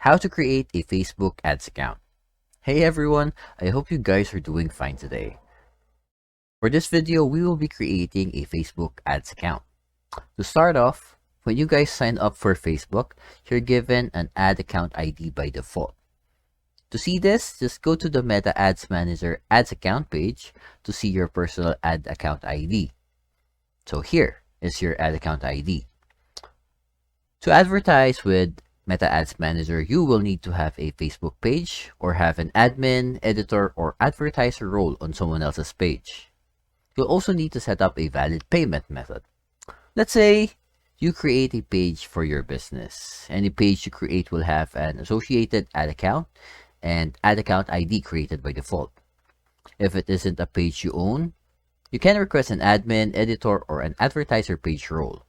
How to create a Facebook ads account. Hey everyone, I hope you guys are doing fine today. For this video, we will be creating a Facebook ads account. To start off, when you guys sign up for Facebook, you're given an ad account ID by default. To see this, just go to the Meta Ads Manager ads account page to see your personal ad account ID. So here is your ad account ID. To advertise with Meta Ads Manager, you will need to have a Facebook page or have an admin, editor, or advertiser role on someone else's page. You'll also need to set up a valid payment method. Let's say you create a page for your business. Any page you create will have an associated ad account and ad account ID created by default. If it isn't a page you own, you can request an admin, editor, or an advertiser page role.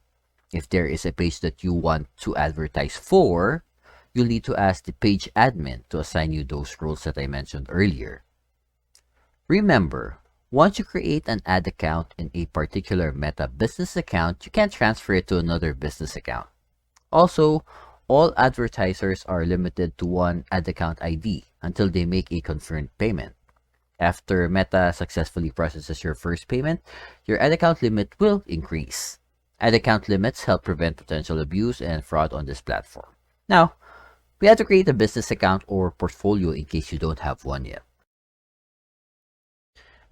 If there is a page that you want to advertise for, you'll need to ask the page admin to assign you those roles that I mentioned earlier. Remember, once you create an ad account in a particular Meta business account, you can't transfer it to another business account. Also, all advertisers are limited to one ad account ID until they make a confirmed payment. After Meta successfully processes your first payment, your ad account limit will increase. Ad account limits help prevent potential abuse and fraud on this platform. Now, we have to create a business account or portfolio in case you don't have one yet.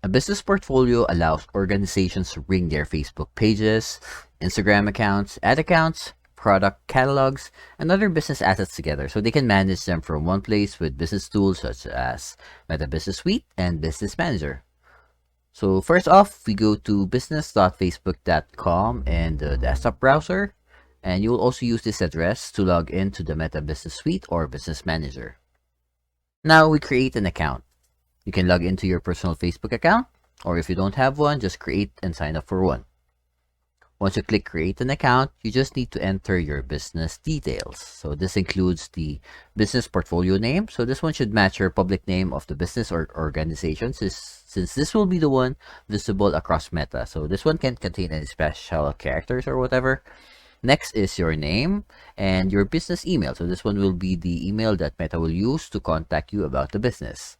A business portfolio allows organizations to bring their Facebook pages, Instagram accounts, ad accounts, product catalogs, and other business assets together so they can manage them from one place with business tools such as Meta Business Suite and Business Manager. So first off, we go to business.facebook.com in the desktop browser, and you will also use this address to log into the Meta Business Suite or Business Manager. Now we create an account. You can log into your personal Facebook account, or if you don't have one, just create and sign up for one. Once you click create an account, you just need to enter your business details. So this includes the business portfolio name. So this one should match your public name of the business or organization since this will be the one visible across Meta. So this one can't contain any special characters or whatever. Next is your name and your business email. So this one will be the email that Meta will use to contact you about the business.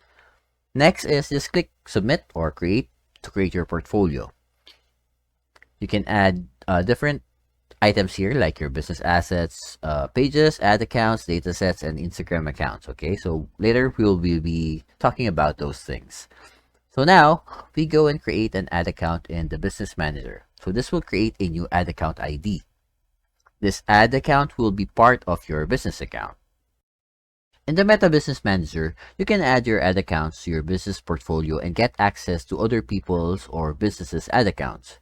Next is just click submit or create to create your portfolio. You can add different items here like your business assets, pages, ad accounts, data sets, and Instagram accounts. Okay, so later we'll be talking about those things. So now we go and create an ad account in the Business Manager. So this will create a new ad account ID. This ad account will be part of your business account. In the Meta Business Manager, you can add your ad accounts to your business portfolio and get access to other people's or businesses' ad accounts.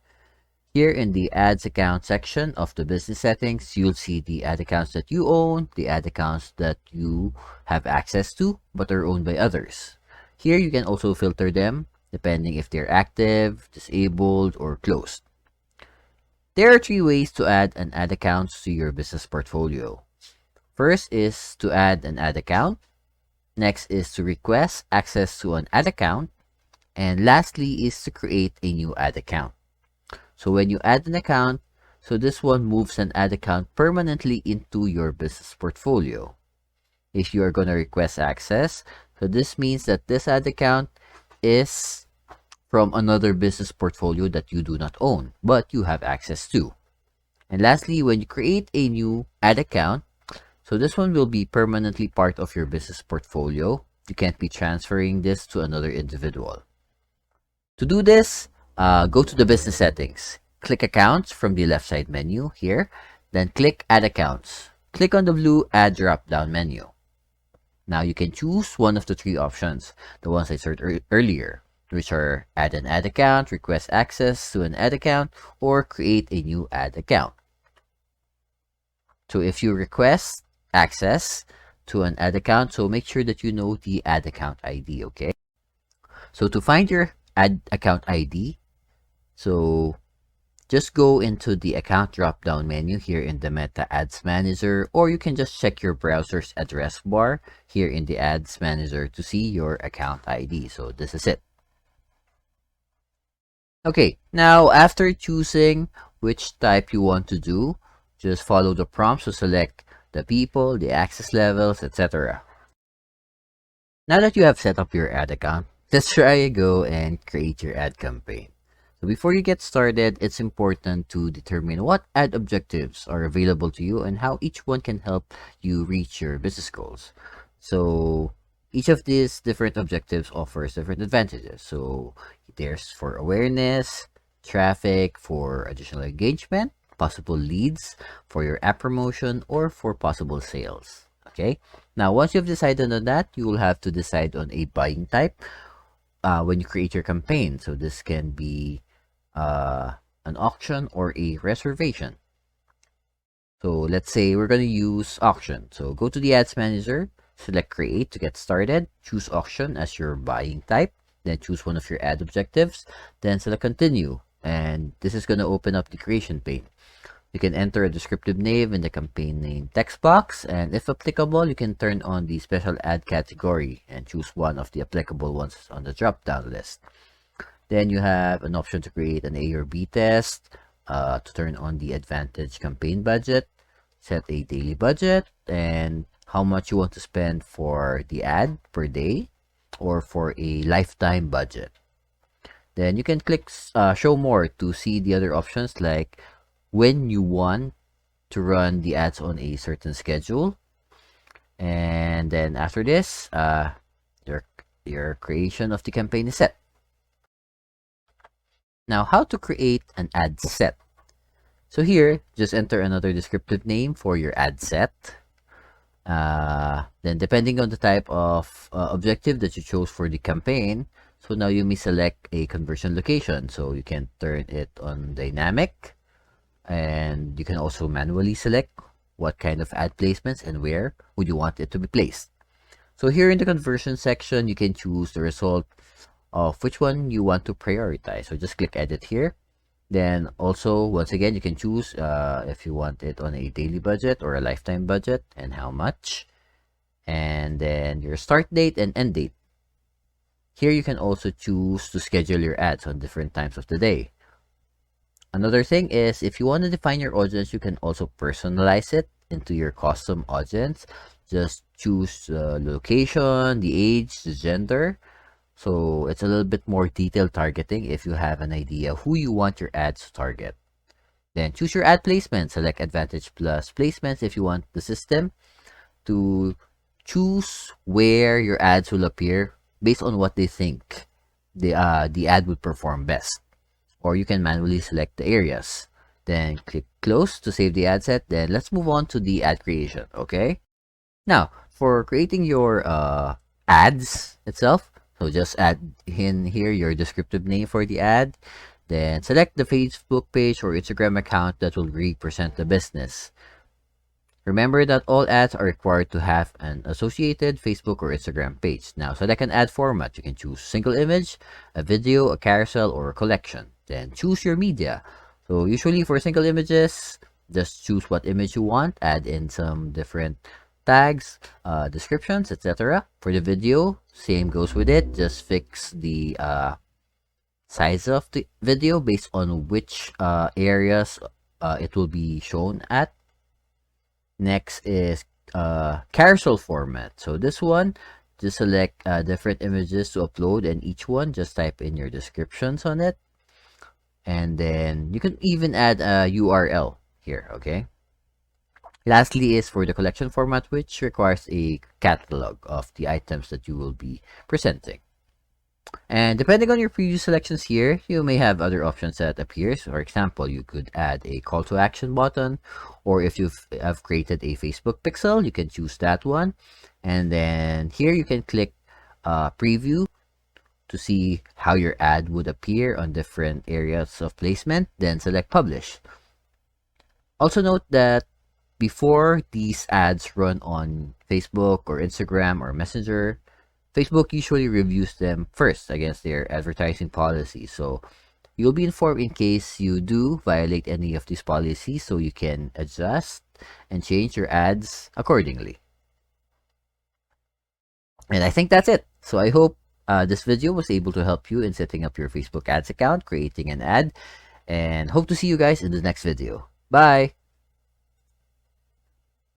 Here in the Ads Account section of the business settings, you'll see the ad accounts that you own, the ad accounts that you have access to but are owned by others. Here you can also filter them depending if they're active, disabled, or closed. There are 3 ways to add an ad account to your business portfolio. First is to add an ad account. Next is to request access to an ad account. And lastly is to create a new ad account. So when you add an account, so this one moves an ad account permanently into your business portfolio. If you are going to request access, so this means that this ad account is from another business portfolio that you do not own, but you have access to. And lastly, when you create a new ad account, so this one will be permanently part of your business portfolio. You can't be transferring this to another individual. To do this, go to the business settings. Click accounts from the left side menu here. Then click add accounts. Click on the blue add drop down menu. Now you can choose one of the 3 options, the ones I said earlier, which are add an ad account, request access to an ad account, or create a new ad account. So if you request access to an ad account, so make sure that you know the ad account ID, okay? So to find your ad account ID, so just go into the account drop down menu here in the Meta Ads Manager, or you can just check your browser's address bar here in the Ads Manager to see your account ID. So this is it. Okay, now after choosing which type you want to do, just follow the prompt. So select the people, the access levels, etc. Now that you have set up your ad account, let's try go and create your ad campaign. So before you get started, it's important to determine what ad objectives are available to you and how each one can help you reach your business goals. So each of these different objectives offers different advantages. So there's for awareness, traffic, for additional engagement, possible leads, for your app promotion, or for possible sales. Okay. Now, once you've decided on that, you will have to decide on a buying type when you create your campaign. So this can be an auction or a reservation. So let's say we're going to use auction. So go to the ads manager, select create to get started, choose auction as your buying type, then choose one of your ad objectives, then select continue. And this is going to open up the creation pane. You can enter a descriptive name in the campaign name text box, and if applicable, you can turn on the special ad category and choose one of the applicable ones on the drop-down list. Then you have an option to create an A or B test, to turn on the advantage campaign budget, set a daily budget, and how much you want to spend for the ad per day or for a lifetime budget. Then you can click show more to see the other options like when you want to run the ads on a certain schedule. And then after this, your creation of the campaign is set. Now, how to create an ad set. So here, just enter another descriptive name for your ad set. Then depending on the type of objective that you chose for the campaign, so now you may select a conversion location. So you can turn it on dynamic, and you can also manually select what kind of ad placements and where would you want it to be placed. So here in the conversion section, you can choose the result of which one you want to prioritize. So just click edit here. Then also, once again, you can choose if you want it on a daily budget or a lifetime budget and how much. And then your start date and end date. Here you can also choose to schedule your ads on different times of the day. Another thing is, if you want to define your audience, you can also personalize it into your custom audience. Just choose the location, the age, the gender. So it's a little bit more detailed targeting if you have an idea who you want your ads to target. Then choose your ad placement. Select Advantage Plus placements if you want the system to choose where your ads will appear based on what they think the ad would perform best. Or you can manually select the areas. Then click close to save the ad set. Then let's move on to the ad creation, okay? Now, for creating your ads itself, so just add in here your descriptive name for the ad. Then select the Facebook page or Instagram account that will represent the business. Remember that all ads are required to have an associated Facebook or Instagram page. Now, select an ad format. You can choose single image, a video, a carousel, or a collection. Then choose your media. So usually for single images, just choose what image you want, add in some different tags, descriptions, etc. For the video, same goes with it. Just fix the size of the video based on which areas it will be shown at. Next is carousel format. So this one, just select different images to upload, and each one just type in your descriptions on it. And then you can even add a URL here, okay? Lastly is for the collection format, which requires a catalog of the items that you will be presenting. And depending on your previous selections here, you may have other options that appears. For example, you could add a call to action button, or if you have created a Facebook pixel, you can choose that one. And then here you can click preview to see how your ad would appear on different areas of placement, then select publish. Also note that before these ads run on Facebook or Instagram or Messenger, Facebook usually reviews them first against their advertising policy. So you'll be informed in case you do violate any of these policies, so you can adjust and change your ads accordingly. And I think that's it. So I hope this video was able to help you in setting up your Facebook ads account, creating an ad, and hope to see you guys in the next video. Bye!